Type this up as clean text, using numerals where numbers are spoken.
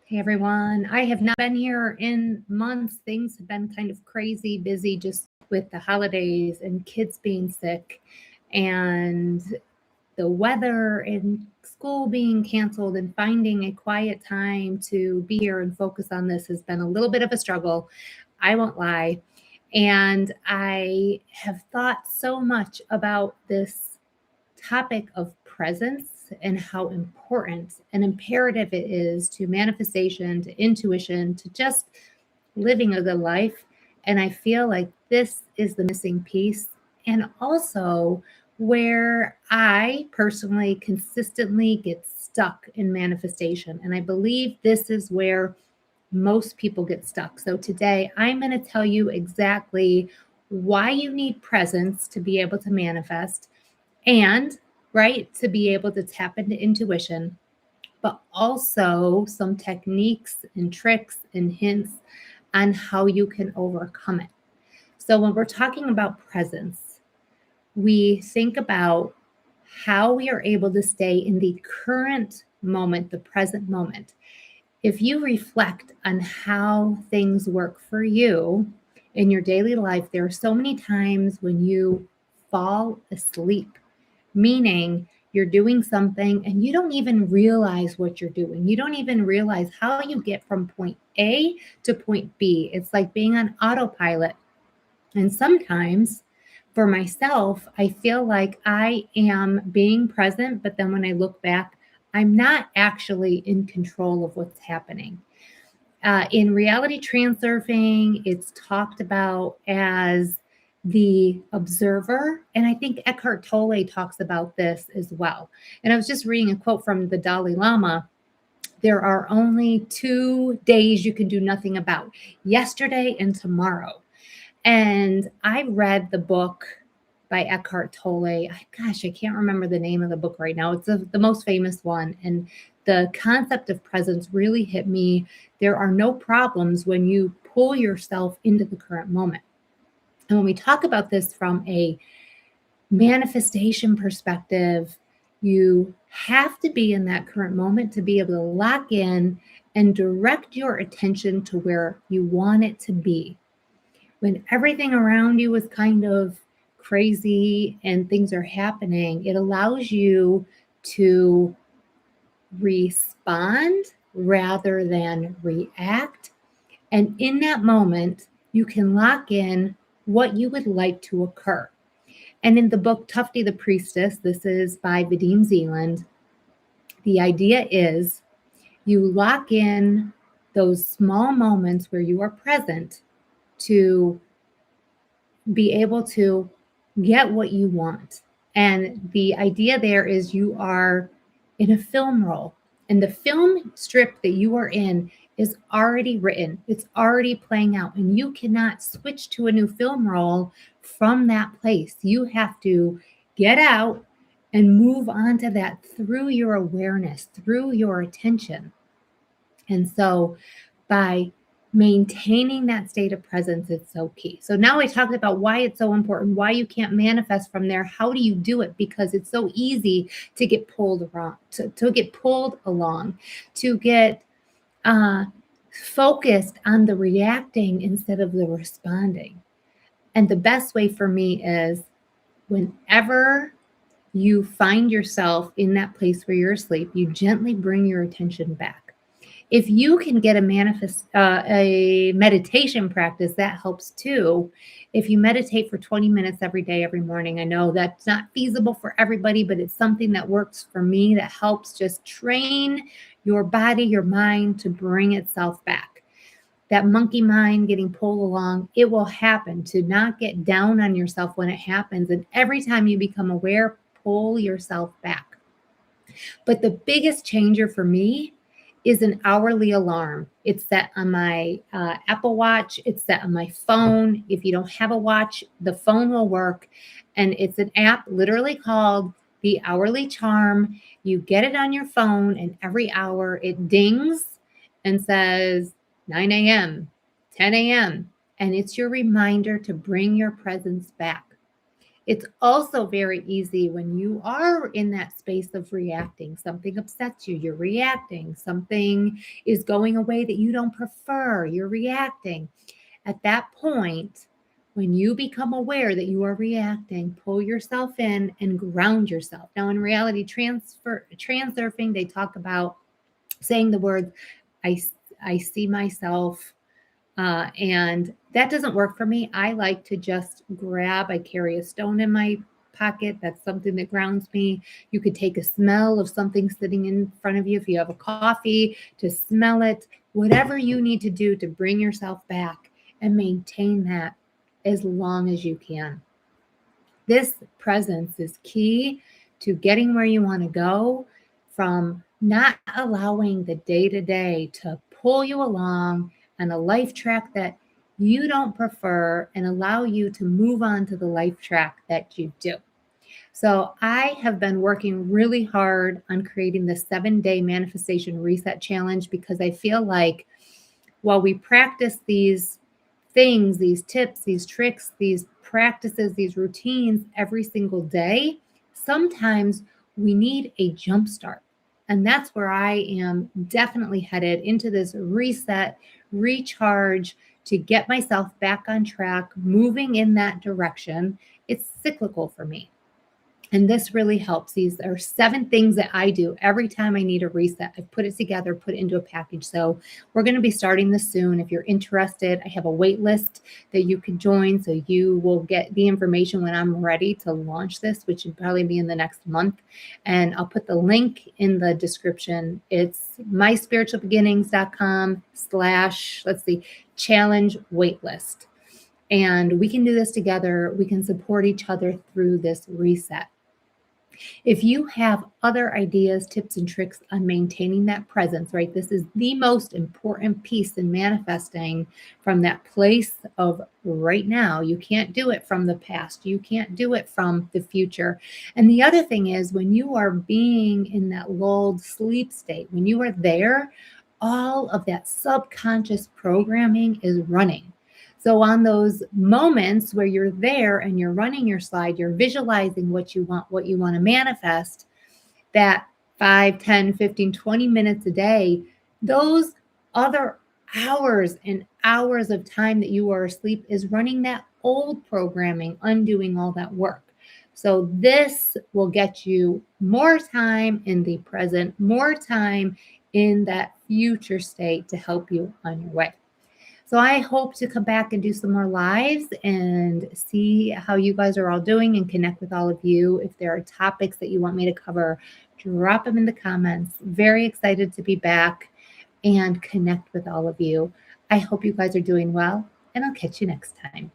Hey everyone, I have not been here in months. Things have been kind of crazy, busy just with the holidays and kids being sick and the weather and school being canceled, and finding a quiet time to be here and focus on this has been a little bit of a struggle. I won't lie. And I have thought so much about this topic of presence and how important and imperative it is to manifestation, to intuition, to just living a good life. And I feel like this is the missing piece. And also, where I personally consistently get stuck in manifestation. And I believe this is where most people get stuck. So today, I'm going to tell you exactly why you need presence to be able to manifest, and right, to be able to tap into intuition, but also some techniques and tricks and hints on how you can overcome it. So when we're talking about presence, we think about how we are able to stay in the current moment, the present moment. If you reflect on how things work for you in your daily life, there are so many times when you fall asleep, meaning you're doing something and you don't even realize what you're doing. You don't even realize how you get from point A to point B. It's like being on autopilot. And sometimes for myself, I feel like I am being present, but then when I look back, I'm not actually in control of what's happening. In reality transurfing, it's talked about as the observer. And I think Eckhart Tolle talks about this as well. And I was just reading a quote from the Dalai Lama. There are only 2 days you can do nothing about, yesterday and tomorrow. And I read the book by Eckhart Tolle. Gosh, I can't remember the name of the book right now. It's the most famous one. And the concept of presence really hit me. There are no problems when you pull yourself into the current moment. And when we talk about this from a manifestation perspective, you have to be in that current moment to be able to lock in and direct your attention to where you want it to be. When everything around you is kind of crazy and things are happening, it allows you to respond rather than react. And in that moment, you can lock in what you would like to occur. And in the book Tufty the Priestess, this is by Vadim Zeland, the idea is you lock in those small moments where you are present to be able to get what you want. And the idea there is you are in a film role, and the film strip that you are in is already written, it's already playing out, and you cannot switch to a new film role from that place. You have to get out and move on to that through your awareness, through your attention. And so by maintaining that state of presence, it's so key. So now I talked about why it's so important, why you can't manifest from there. How do you do it? Because it's so easy to get pulled around, to get pulled along, to get focused on the reacting instead of the responding. And the best way for me is whenever you find yourself in that place where you're asleep, you gently bring your attention back. If you can get a meditation practice, that helps too. If you meditate for 20 minutes every day, every morning, I know that's not feasible for everybody, but it's something that works for me, that helps just train your body, your mind to bring itself back. That monkey mind getting pulled along, it will happen. To not get down on yourself when it happens. And every time you become aware, pull yourself back. But the biggest changer for me is an hourly alarm. It's set on my Apple Watch. It's set on my phone. If you don't have a watch, the phone will work. And it's an app literally called the Hourly Charm. You get it on your phone, and every hour it dings and says 9 a.m., 10 a.m. And it's your reminder to bring your presence back. It's also very easy when you are in that space of reacting. Something upsets you, you're reacting. Something is going away that you don't prefer, you're reacting. At that point, when you become aware that you are reacting, pull yourself in and ground yourself. Now, in reality transurfing, they talk about saying the words, I, I see myself. And that doesn't work for me. I like to just I carry a stone in my pocket. That's something that grounds me. You could take a smell of something sitting in front of you. If you have a coffee, to smell it, whatever you need to do to bring yourself back and maintain that as long as you can. This presence is key to getting where you want to go, from not allowing the day to day to pull you along on a life track that you don't prefer and allow you to move on to the life track that you do. So I have been working really hard on creating the 7-day manifestation reset challenge, because I feel like while we practice these things, these tips, these tricks, these practices, these routines every single day, sometimes we need a jump start. And that's where I am definitely headed, into this reset, recharge, to get myself back on track, moving in that direction. It's cyclical for me. And this really helps. These are 7 things that I do every time I need a reset. I've put it together, put it into a package. So we're going to be starting this soon. If you're interested, I have a wait list that you can join. So you will get the information when I'm ready to launch this, which would probably be in the next month. And I'll put the link in the description. It's myspiritualbeginnings.com/challenge waitlist. And we can do this together. We can support each other through this reset. If you have other ideas, tips, and tricks on maintaining that presence, right? This is the most important piece in manifesting from that place of right now. You can't do it from the past. You can't do it from the future. And the other thing is, when you are being in that lulled sleep state, when you are there, all of that subconscious programming is running. So on those moments where you're there and you're running your slide, you're visualizing what you want to manifest, that 5, 10, 15, 20 minutes a day, those other hours and hours of time that you are asleep is running that old programming, undoing all that work. So this will get you more time in the present, more time in that future state to help you on your way. So I hope to come back and do some more lives and see how you guys are all doing and connect with all of you. If there are topics that you want me to cover, drop them in the comments. Very excited to be back and connect with all of you. I hope you guys are doing well, and I'll catch you next time.